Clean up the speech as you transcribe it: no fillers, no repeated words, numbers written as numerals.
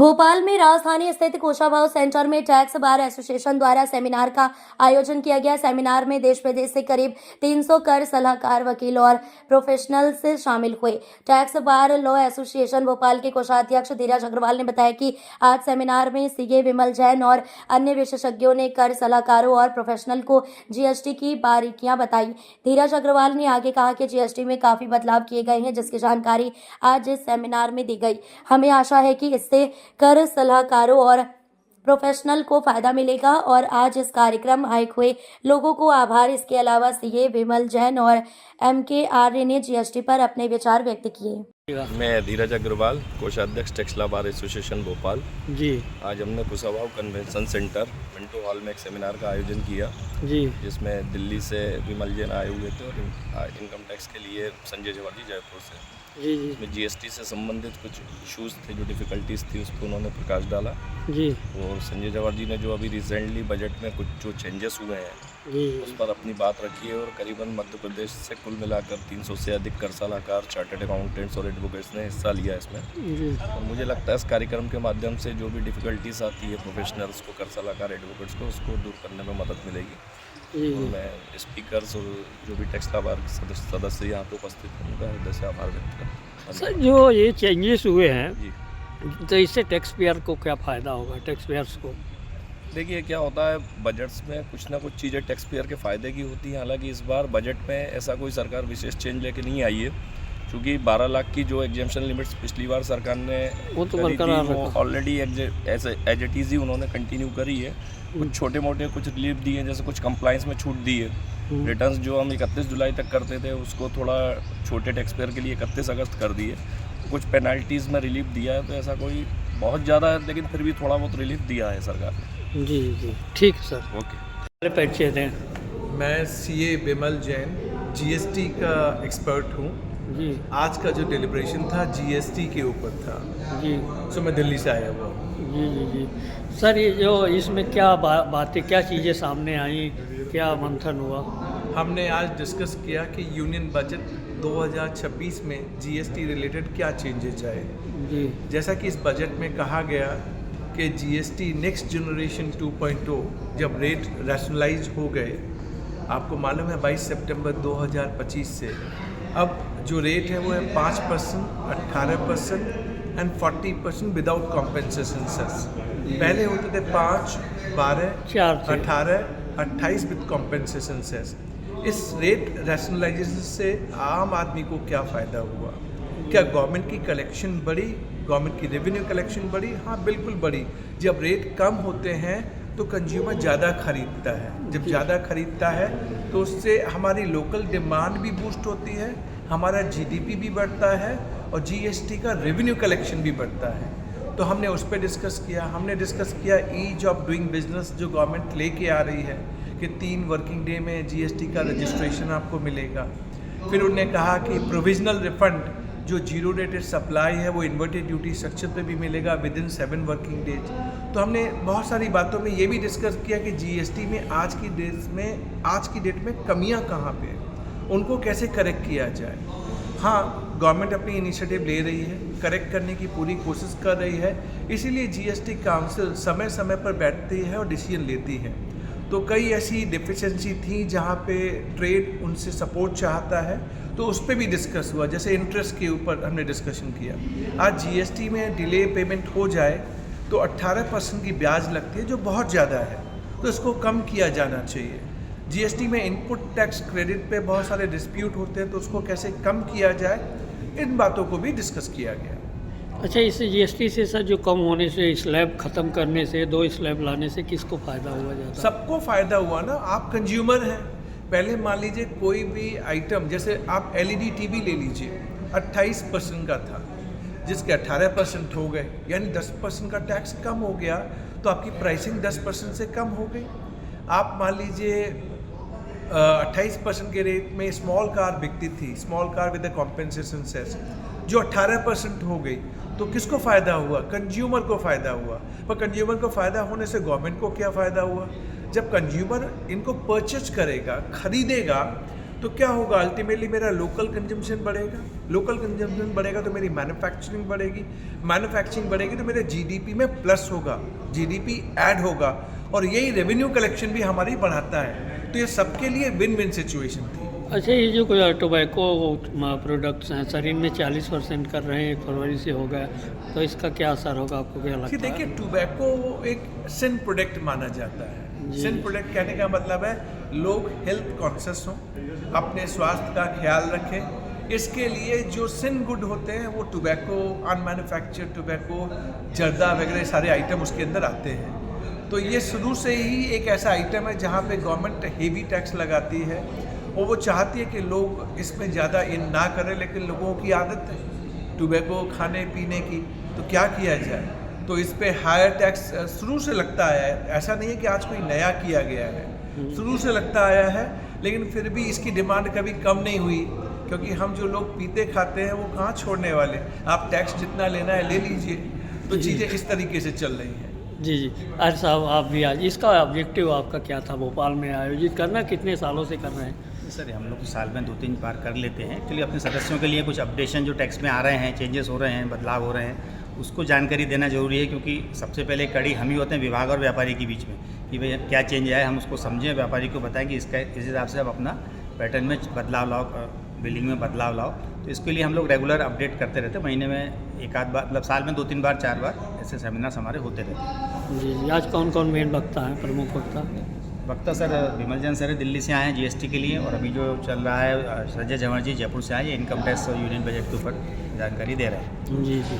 भोपाल में राजधानी स्थित कुशाभाऊ सेंटर में टैक्स बार एसोसिएशन द्वारा सेमिनार का आयोजन किया गया। सेमिनार में देश विदेश से करीब 300 कर सलाहकार, वकील और प्रोफेशनल्स शामिल हुए। Tax bar law association Bhopal के कोषाध्यक्ष धीरज अग्रवाल ने बताया कि आज सेमिनार में सीए विमल जैन और अन्य विशेषज्ञों ने कर सलाहकारों और प्रोफेशनल को जीएसटी की बारीकियां बताई। धीरज अग्रवाल ने आगे कहा कि जीएसटी में काफी बदलाव किए गए हैं, जिसकी जानकारी आज इस सेमिनार में दी गई। हमें आशा है कि इससे कर सलाहकारों और प्रोफेशनल को फायदा मिलेगा और आज इस कार्यक्रम आए हुए लोगों को आभार। इसके अलावा सीए विमल जैन और एमके आर्य ने जीएसटी पर अपने विचार व्यक्त किए। मैं धीरज अग्रवाल, कोषाध्यक्ष tax law bar association Bhopal ji. आज हमने Kushabhau convention centre Minto hall में एक सेमिनार का आयोजन किया जी, जिसमें दिल्ली से विमल जैन आए हुए थे और इनकम टैक्स के लिए संजय जवाहर जी जयपुर से जी। इसमें जीएसटी से संबंधित कुछ इश्यूज थे, जो डिफ़िकल्टीज थी, उस पर उन्होंने प्रकाश डाला जी। और संजय जवाहर जी ने जो अभी रिसेंटली बजट में कुछ जो चेंजेस हुए हैं जी, उस पर अपनी बात रखी है। और करीबन मध्य प्रदेश से कुल मिलाकर 300 से अधिक कर सलाहकार, चार्टर्ड अकाउंटेंट्स और एडवोकेट्स ने हिस्सा लिया इसमें जी। और मुझे लगता है इस कार्यक्रम के माध्यम से जो भी डिफ़िकल्टीज आती है प्रोफेशनल्स को, कर सलाहकार, एडवोकेट्स को, उसको दूर करने में मदद मिलेगी। और मैं स्पीकर्स और जो भी टैक्स लॉ बार के सदस्य यहाँ पे उपस्थित हैं, उनका हृदय से आभार व्यक्त करता हूँ। सर, जो ये चेंजेस हुए हैं तो इससे टैक्स पेयर को क्या फ़ायदा होगा, टैक्स पेयर्स को? देखिए, क्या होता है, बजट्स में कुछ ना कुछ चीज़ें टैक्स पेयर के फ़ायदे की होती हैं। हालांकि इस बार बजट में ऐसा कोई सरकार विशेष चेंज लेके नहीं आई है, क्योंकि 12 लाख की जो एग्जेम्पशन लिमिट्स पिछली बार सरकार ने वो तो बरकरार वो ऑलरेडी एज इट इज़ ही उन्होंने कंटिन्यू करी है। कुछ छोटे मोटे कुछ रिलीफ दिए हैं, जैसे कुछ कंप्लाइंस में छूट दी है। रिटर्न्स जो हम 31 जुलाई तक करते थे, उसको थोड़ा छोटे टैक्स पेयर के लिए 31 अगस्त कर दिए। कुछ पेनल्टीज़ में रिलीफ दिया है, तो ऐसा कोई बहुत ज़्यादा है, लेकिन फिर भी थोड़ा बहुत रिलीफ दिया है सरकार ने जी जी। ठीक है सर, ओके। परिचय दें। मैं सीए विमल जैन, जीएसटी का एक्सपर्ट हूँ जी। आज का जो डिलिब्रेशन था जीएसटी के ऊपर था जी, सो मैं दिल्ली से आया हुआ हूँ जी जी जी। सर, ये जो इसमें क्या बातें, क्या चीज़ें सामने आई, क्या मंथन हुआ? हमने आज डिस्कस किया कि यूनियन बजट 2026 में जीएसटी रिलेटेड क्या चेंजेज आए जी। जैसा कि इस बजट में कहा गया कि जीएसटी नेक्स्ट जनरेशन 2.0 जब रेट रैशनलाइज हो गए, आपको मालूम है 22 सितंबर 2025 से अब जो रेट है वो है 5%, 18% एंड 40% विदाउट कॉम्पेंसेशन सेस। पहले होते थे 5, 12, 18, 28 विद कॉम्पेंसेशन सेस। इस रेट रैशनलाइजेशन से आम आदमी को क्या फ़ायदा हुआ? क्या गवर्नमेंट की कलेक्शन बढ़ी, गवर्नमेंट की रेवेन्यू कलेक्शन बढ़ी? हाँ, बिल्कुल बढ़ी। जब रेट कम होते हैं तो कंज्यूमर ज़्यादा खरीदता है। जब ज़्यादा खरीदता है तो उससे हमारी लोकल डिमांड भी बूस्ट होती है, हमारा जीडीपी भी बढ़ता है और जीएसटी का रेवेन्यू कलेक्शन भी बढ़ता है। तो हमने उस पर डिस्कस किया। हमने डिस्कस किया ईज ऑफ डूइंग बिजनेस जो गवर्नमेंट लेके आ रही है कि 3 वर्किंग डे में जीएसटी का रजिस्ट्रेशन आपको मिलेगा। फिर उन्होंने कहा कि प्रोविजनल रिफंड जो जीरो रेटेड सप्लाई है वो इन्वर्टेड ड्यूटी स्ट्रक्चर पे भी मिलेगा विद इन 7 वर्किंग डेज। तो हमने बहुत सारी बातों में ये भी डिस्कस किया कि जीएसटी में आज की डेट में कमियां कहाँ पे हैं, उनको कैसे करेक्ट किया जाए। हाँ, गवर्नमेंट अपनी इनिशिएटिव ले रही है, करेक्ट करने की पूरी कोशिश कर रही है, इसीलिए जीएसटी काउंसिल समय समय पर बैठती है और डिसीजन लेती है। तो कई ऐसी डिफिशिएंसी थी जहाँ पे ट्रेड उनसे सपोर्ट चाहता है, तो उस पर भी डिस्कस हुआ। जैसे इंटरेस्ट के ऊपर हमने डिस्कशन किया। आज जीएसटी में डिले पेमेंट हो जाए तो 18% की ब्याज लगती है, जो बहुत ज़्यादा है, तो इसको कम किया जाना चाहिए। जीएसटी में इनपुट टैक्स क्रेडिट पे बहुत सारे डिस्प्यूट होते हैं, तो उसको कैसे कम किया जाए, इन बातों को भी डिस्कस किया गया। अच्छा, इससे जीएसटी से सर जो कम होने से, स्लैब ख़त्म करने से, 2 स्लैब लाने से किसको फ़ायदा हुआ ज़्यादा? सबको फ़ायदा हुआ ना। आप कंज्यूमर हैं। पहले मान लीजिए कोई भी आइटम, जैसे आप एलईडी टीवी ले लीजिए, 28% का था, जिसके 18% हो गए, यानी 10% का टैक्स कम हो गया, तो आपकी प्राइसिंग 10% से कम हो गई। आप मान लीजिए 28% के रेट में स्मॉल कार बिकती थी, small car with the compensation cess, जो 18% हो गई, तो किसको फ़ायदा हुआ? कंज्यूमर को फ़ायदा हुआ। पर कंज्यूमर को फ़ायदा होने से गवर्नमेंट को क्या फ़ायदा हुआ? जब कंज्यूमर इनको परचेज करेगा, खरीदेगा, तो क्या होगा, अल्टीमेटली मेरा लोकल कंजम्पशन बढ़ेगा, लोकल कंजम्पशन बढ़ेगा तो मेरी मैन्युफैक्चरिंग बढ़ेगी, मैन्युफैक्चरिंग बढ़ेगी तो मेरे जीडीपी में प्लस होगा, जीडीपी ऐड होगा, और यही रेवेन्यू कलेक्शन भी हमारी बढ़ाता है। तो ये सबके लिए विन विन सिचुएशन थी। अच्छा, ये जो कोई टोबैको प्रोडक्ट्स हैं शरीर में 40% कर रहे हैं, 1 फरवरी से हो गया, तो इसका क्या असर होगा, आपको क्या लगता है? देखिए, टोबैको एक सिन प्रोडक्ट माना जाता है। सिन प्रोडक्ट कहने का मतलब है लोग हेल्थ कॉन्शियस हों, अपने स्वास्थ्य का ख्याल रखें। इसके लिए जो सिन गुड होते हैं वो टोबैको, अनमैन्युफैक्चर्ड टोबैको, जर्दा वगैरह सारे आइटम उसके अंदर आते हैं। तो ये शुरू से ही एक ऐसा आइटम है जहाँ पे गवर्नमेंट हेवी टैक्स लगाती है और वो चाहती है कि लोग इसमें ज़्यादा इन ना करें, लेकिन लोगों की आदत है टोबैको खाने पीने की, तो क्या किया जाए। तो इस पे हायर टैक्स शुरू से लगता आया है, ऐसा नहीं है कि आज कोई नया किया गया है, शुरू से लगता आया है, लेकिन फिर भी इसकी डिमांड कभी कम नहीं हुई, क्योंकि हम जो लोग पीते खाते हैं वो कहाँ छोड़ने वाले। आप टैक्स जितना लेना है ले लीजिए। तो चीज़ें इस तरीके से चल रही हैं। जी जी, आज साहब आप भी आज इसका ऑब्जेक्टिव आपका क्या था भोपाल में आयोजित करना, कितने सालों से कर रहे हैं? सर, हम लोग साल में 2-3 बार कर लेते हैं। एक्चुअली अपने सदस्यों के लिए कुछ अपडेशन जो टैक्स में आ रहे हैं, चेंजेस हो रहे हैं, बदलाव हो रहे हैं, उसको जानकारी देना ज़रूरी है, क्योंकि सबसे पहले कड़ी हम ही होते हैं विभाग और व्यापारी के बीच में कि भाई क्या चेंज आया, हम उसको समझें, व्यापारी को बताएं कि इसका इस हिसाब से आप अपना पैटर्न में बदलाव लाओ, बिलिंग में बदलाव लाओ। तो इसके लिए हम लोग रेगुलर अपडेट करते रहते हैं, महीने में 1-आध बार, मतलब साल में 2-3 बार 4 बार ऐसे सेमिनार्स हमारे होते रहते हैं। जी जी, आज कौन कौन मेन वक्ता हैं, प्रमुख वक्ता? वक्ता सर विमल जैन सर दिल्ली से आए हैं जीएसटी के लिए, और अभी जो चल रहा है संजय झंवर जी जयपुर से आए हैं, इनकम टैक्स और यूनियन बजट के ऊपर जानकारी दे रहे हैं। जी जी।